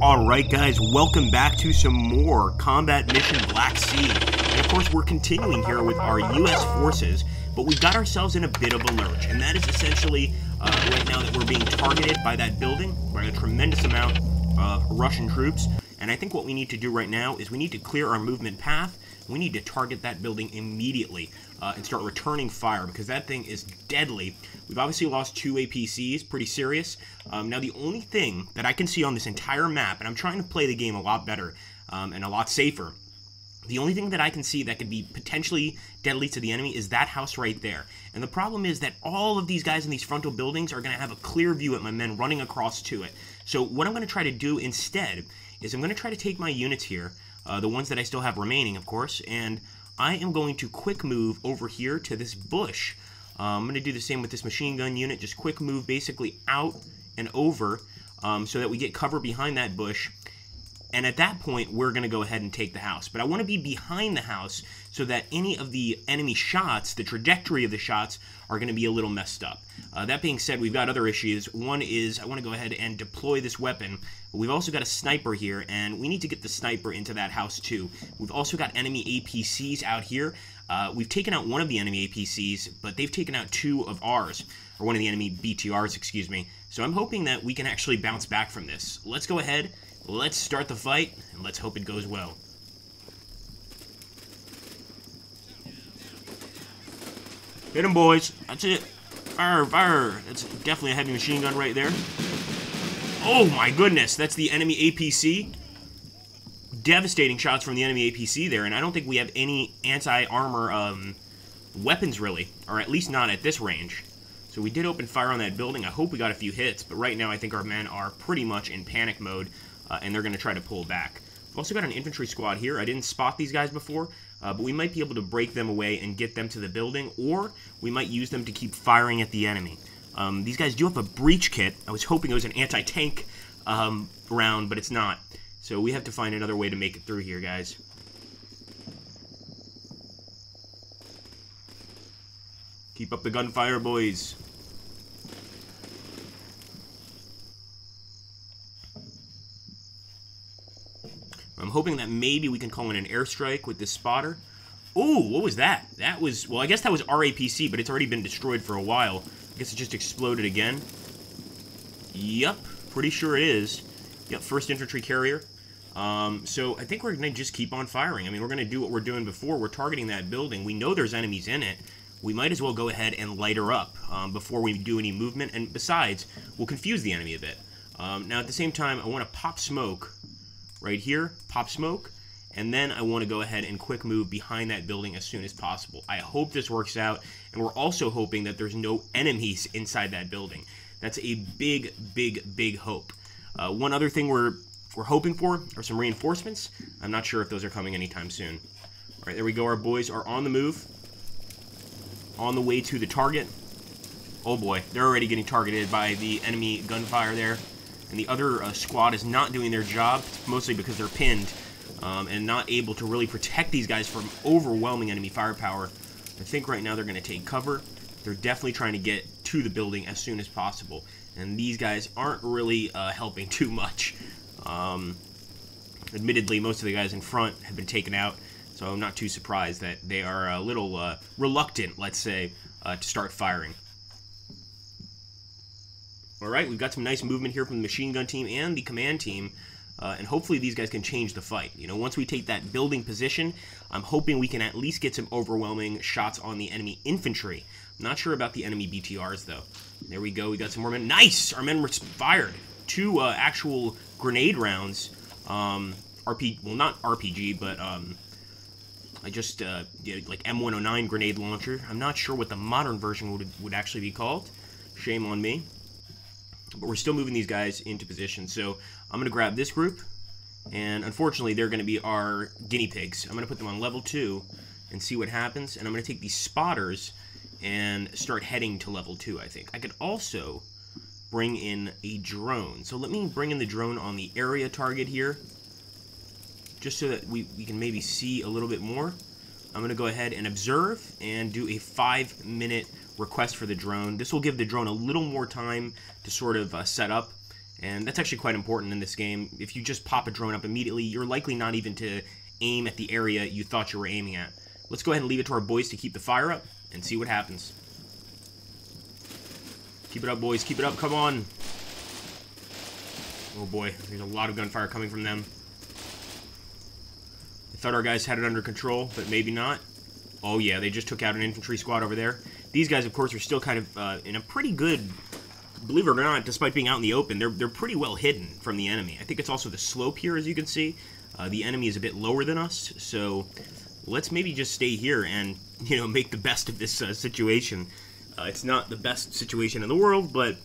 Alright guys, welcome back to some more Combat Mission Black Sea. And of course we're continuing here with our US forces, but we've got ourselves in a bit of a lurch. And that is essentially, right now that we're being targeted by that building, by a tremendous amount of Russian troops. And I think what we need to do right now is we need to clear our movement path. We need to target that building immediately and start returning fire, because that thing is deadly. We've obviously lost 2 APCs, pretty serious. Now the only thing that I can see on this entire map, and I'm trying to play the game a lot better and a lot safer, the only thing that I can see that could be potentially deadly to the enemy is that house right there. And the problem is that all of these guys in these frontal buildings are going to have a clear view at my men running across to it. So what I'm going to try to do instead is I'm going to try to take my units here, the ones that I still have remaining, of course, and I am going to quick move over here to this bush. I'm going to do the same with this machine gun unit, just quick move basically out and over so that we get cover behind that bush. And at that point, we're going to go ahead and take the house. But I want to be behind the house so that any of the enemy shots, the trajectory of the shots, are going to be a little messed up. That being said, we've got other issues. One is I want to go ahead and deploy this weapon. But we've also got a sniper here, and we need to get the sniper into that house too. We've also got enemy APCs out here. We've taken out one of the enemy APCs, but they've taken out 2 of ours, or one of the enemy BTRs, excuse me. So I'm hoping that we can actually bounce back from this. Let's go ahead. Let's start the fight, and let's hope it goes well. Hit him, boys. That's it. Fire, fire. That's definitely a heavy machine gun right there. Oh, my goodness. That's the enemy APC. Devastating shots from the enemy APC there, and I don't think we have any anti-armor weapons, really, or at least not at this range. So we did open fire on that building. I hope we got a few hits, but right now I think our men are pretty much in panic mode. And they're going to try to pull back. We've also got an infantry squad here. I didn't spot these guys before, but we might be able to break them away and get them to the building, or we might use them to keep firing at the enemy. These guys do have a breach kit. I was hoping it was an anti-tank round, but it's not. So we have to find another way to make it through here, guys. Keep up the gunfire, boys. I'm hoping that maybe we can call in an airstrike with this spotter. Oh, what was that? That was, well, I guess that was our APC, but it's already been destroyed for a while. I guess it just exploded again. Yep, pretty sure it is. Yep, first infantry carrier. So I think we're going to just keep on firing. I mean, we're going to do what we're doing before. We're targeting that building. We know there's enemies in it. We might as well go ahead and light her up before we do any movement. And besides, we'll confuse the enemy a bit. Now, at the same time, I want to pop smoke. Right here, pop smoke, and then I want to go ahead and quick move behind that building as soon as possible. I hope this works out, and we're also hoping that there's no enemies inside that building. That's a big, big, big hope. One other thing we're hoping for are some reinforcements. I'm not sure if those are coming anytime soon. All right, there we go. Our boys are on the move, on the way to the target. Oh boy, they're already getting targeted by the enemy gunfire there. And the other squad is not doing their job, mostly because they're pinned and not able to really protect these guys from overwhelming enemy firepower. I think right now they're going to take cover. They're definitely trying to get to the building as soon as possible. And these guys aren't really helping too much. Admittedly, most of the guys in front have been taken out, so I'm not too surprised that they are a little reluctant, let's say, to start firing. Alright, we've got some nice movement here from the machine gun team and the command team, and hopefully these guys can change the fight. You know, once we take that building position, I'm hoping we can at least get some overwhelming shots on the enemy infantry. I'm not sure about the enemy BTRs, though. There we go, we got some more men. Nice! Our men were fired. 2 actual grenade rounds. Well, not RPG, but I just did like M109 grenade launcher. I'm not sure what the modern version would actually be called. Shame on me. But we're still moving these guys into position. So I'm going to grab this group, and unfortunately they're going to be our guinea pigs. I'm going to put them on level 2 and see what happens. And I'm going to take these spotters and start heading to level 2, I think. I could also bring in a drone. So let me bring in the drone on the area target here, just so that we can maybe see a little bit more. I'm going to go ahead and observe and do a 5-minute request for the drone. This will give the drone a little more time to sort of set up And that's actually quite important in this game. If you just pop a drone up immediately, you're likely not even to aim at the area you thought you were aiming at. Let's go ahead and leave it to our boys to keep the fire up and see what happens. Keep it up, boys. Keep it up. Come on. Oh, boy. There's a lot of gunfire coming from them. I thought our guys had it under control, but maybe not. Oh, yeah. They just took out an infantry squad over there. These guys, of course, are still kind of in a pretty good... Believe it or not, despite being out in the open, they're pretty well hidden from the enemy. I think it's also the slope here, as you can see. The enemy is a bit lower than us, so let's maybe just stay here and, you know, make the best of this situation. It's not the best situation in the world, but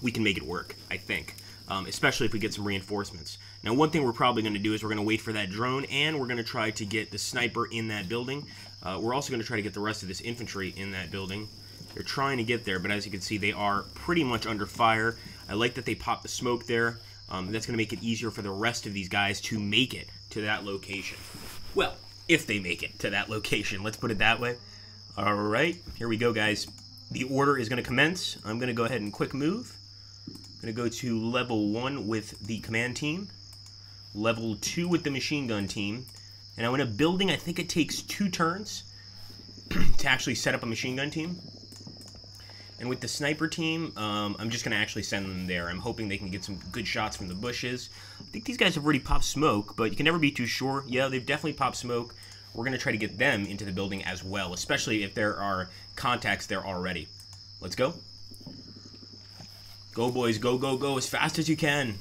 we can make it work, I think, especially if we get some reinforcements. Now, one thing we're probably going to do is we're going to wait for that drone, and we're going to try to get the sniper in that building. We're also going to try to get the rest of this infantry in that building. They're trying to get there, but as you can see, they are pretty much under fire. I like that they popped the smoke there. That's going to make it easier for the rest of these guys to make it to that location. Well, if they make it to that location, let's put it that way. All right, here we go, guys. The order is going to commence. I'm going to go ahead and quick move. I'm going to go to level 1 with the command team, level 2 with the machine gun team. And in a building, I think it takes 2 turns to actually set up a machine gun team. And with the sniper team, I'm just going to actually send them there. I'm hoping they can get some good shots from the bushes. I think these guys have already popped smoke, but you can never be too sure. Yeah, they've definitely popped smoke. We're going to try to get them into the building as well, especially if there are contacts there already. Let's go. Go, boys. Go, go, go as fast as you can.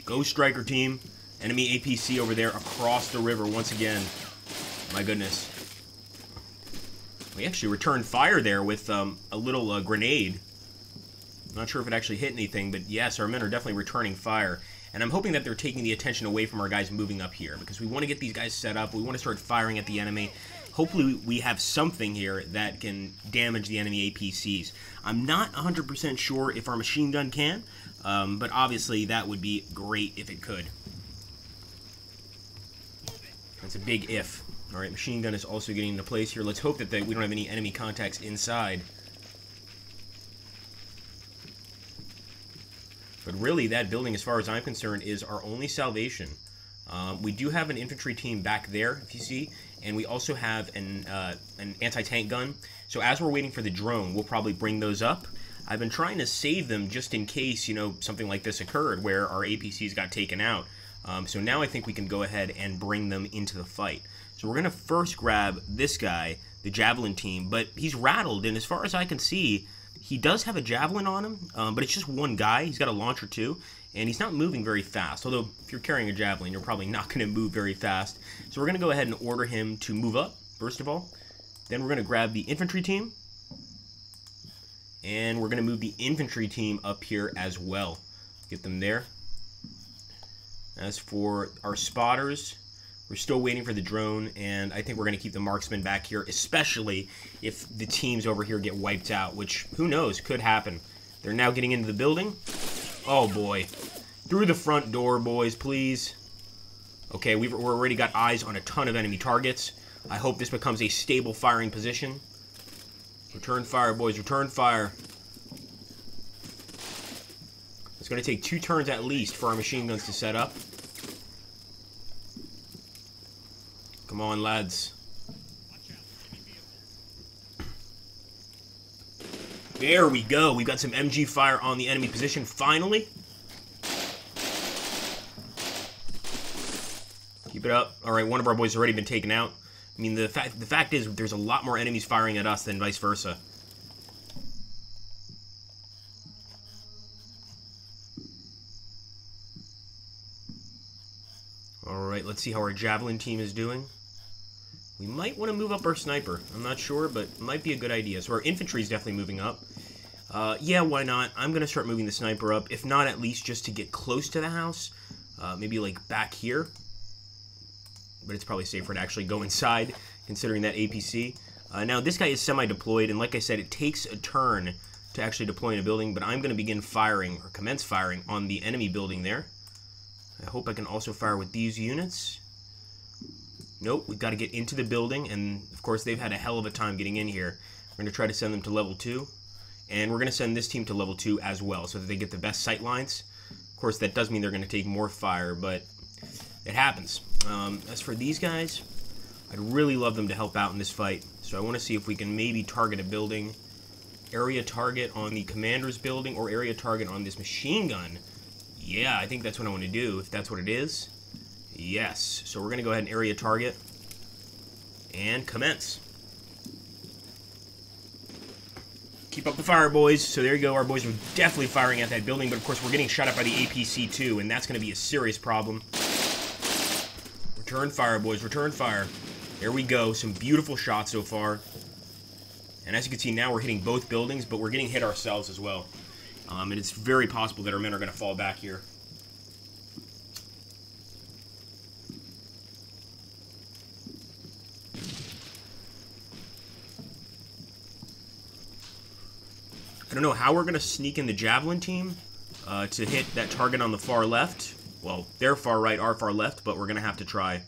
Go, striker team. Enemy APC over there across the river once again. My goodness. We actually returned fire there with a little grenade. Not sure if it actually hit anything, but yes, our men are definitely returning fire. And I'm hoping that they're taking the attention away from our guys moving up here, because we want to get these guys set up. We want to start firing at the enemy. Hopefully we have something here that can damage the enemy APCs. I'm not 100% sure if our machine gun can, but obviously that would be great if it could. That's a big if. Alright, machine gun is also getting into place here. Let's hope that we don't have any enemy contacts inside. But really, that building, as far as I'm concerned, is our only salvation. We do have an infantry team back there, if you see, and we also have an anti-tank gun. So as we're waiting for the drone, we'll probably bring those up. I've been trying to save them just in case, you know, something like this occurred where our APCs got taken out. So now I think we can go ahead and bring them into the fight. So we're going to first grab this guy, the Javelin team, but he's rattled, and as far as I can see, he does have a Javelin on him, but it's just one guy. He's got a launcher too, and he's not moving very fast, although if you're carrying a Javelin, you're probably not going to move very fast. So we're going to go ahead and order him to move up, first of all. Then we're going to grab the infantry team, and we're going to move the infantry team up here as well. Get them there. As for our spotters, we're still waiting for the drone, and I think we're going to keep the marksmen back here, especially if the teams over here get wiped out, which, who knows, could happen. They're now getting into the building. Oh, boy. Through the front door, boys, please. Okay, we've already got eyes on a ton of enemy targets. I hope this becomes a stable firing position. Return fire, boys, return fire. It's going to take 2 turns at least for our machine guns to set up. Come on, lads. There we go. We've got some MG fire on the enemy position, finally. Keep it up. All right, one of our boys has already been taken out. I mean, the fact is there's a lot more enemies firing at us than vice versa. All right, let's see how our Javelin team is doing. We might want to move up our sniper. I'm not sure, but it might be a good idea. So our infantry is definitely moving up. Yeah, why not? I'm going to start moving the sniper up, if not at least just to get close to the house. Maybe like back here. But it's probably safer to actually go inside, considering that APC. Now, this guy is semi-deployed, and like I said, it takes a turn to actually deploy in a building, but I'm going to begin firing, or commence firing, on the enemy building there. I hope I can also fire with these units. Nope, we've got to get into the building, and of course they've had a hell of a time getting in here. We're going to try to send them to level 2. And we're going to send this team to level 2 as well, so that they get the best sight lines. Of course, that does mean they're going to take more fire, but it happens. As for these guys, I'd really love them to help out in this fight. So I want to see if we can maybe target a building. Area target on the commander's building, or area target on this machine gun. Yeah, I think that's what I want to do, if that's what it is. Yes. So we're going to go ahead and area target. And commence. Keep up the fire, boys. So there you go. Our boys are definitely firing at that building, but of course we're getting shot at by the APC too, and that's going to be a serious problem. Return fire, boys. Return fire. There we go. Some beautiful shots so far. And as you can see now, we're hitting both buildings, but we're getting hit ourselves as well. And it's very possible that our men are going to fall back here. I don't know how we're going to sneak in the Javelin team to hit that target on the far left. Well, their far right, our far left, but we're going to have to try.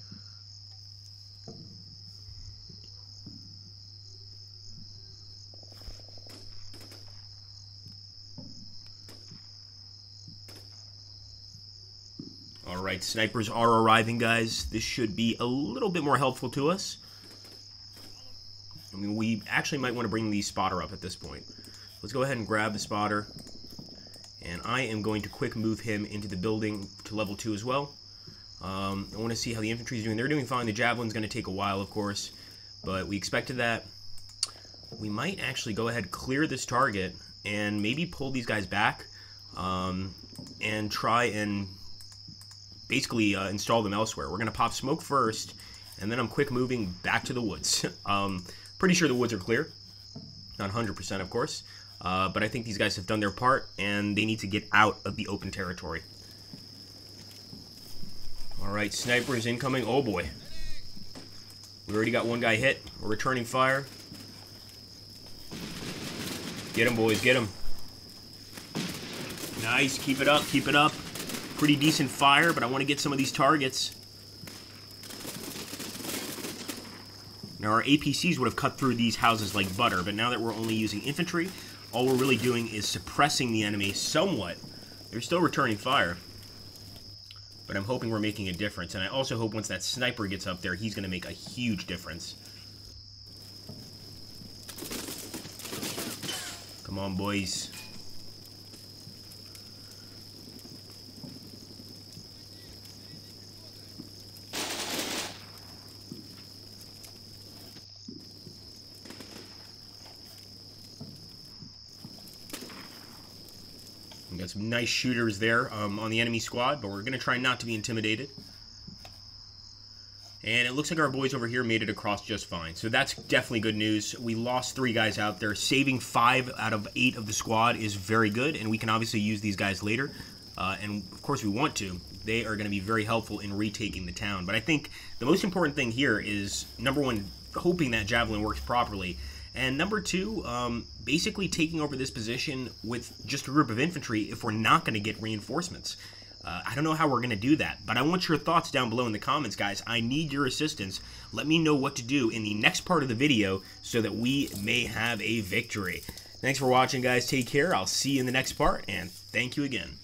Alright, snipers are arriving, guys. This should be a little bit more helpful to us. I mean, we actually might want to bring the spotter up at this point. Let's go ahead and grab the spotter. And I am going to quick move him into the building to level 2 as well. I want to see how the infantry is doing. They're doing fine. The Javelin's going to take a while, of course. But we expected that. We might actually go ahead and clear this target and maybe pull these guys back. And try and basically install them elsewhere. We're going to pop smoke first. And then I'm quick moving back to the woods. Pretty sure the woods are clear. Not 100%, of course. But I think these guys have done their part, and they need to get out of the open territory. Alright, snipers incoming. Oh boy. We already got one guy hit. We're returning fire. Get him, boys, get him. Nice, keep it up, keep it up. Pretty decent fire, but I want to get some of these targets. Now, our APCs would have cut through these houses like butter, but now that we're only using infantry, all we're really doing is suppressing the enemy somewhat. They're still returning fire, but I'm hoping we're making a difference. And I also hope once that sniper gets up there, he's going to make a huge difference. Come on, boys. We got some nice shooters there on the enemy squad, but we're going to try not to be intimidated. And it looks like our boys over here made it across just fine. So that's definitely good news. We lost 3 guys out there. Saving 5 out of 8 of the squad is very good, and we can obviously use these guys later. And of course we want to. They are going to be very helpful in retaking the town. But I think the most important thing here is, number 1, hoping that Javelin works properly. And number 2, basically taking over this position with just a group of infantry if we're not going to get reinforcements. I don't know how we're going to do that, but I want your thoughts down below in the comments, guys. I need your assistance. Let me know what to do in the next part of the video so that we may have a victory. Thanks for watching, guys. Take care. I'll see you in the next part, and thank you again.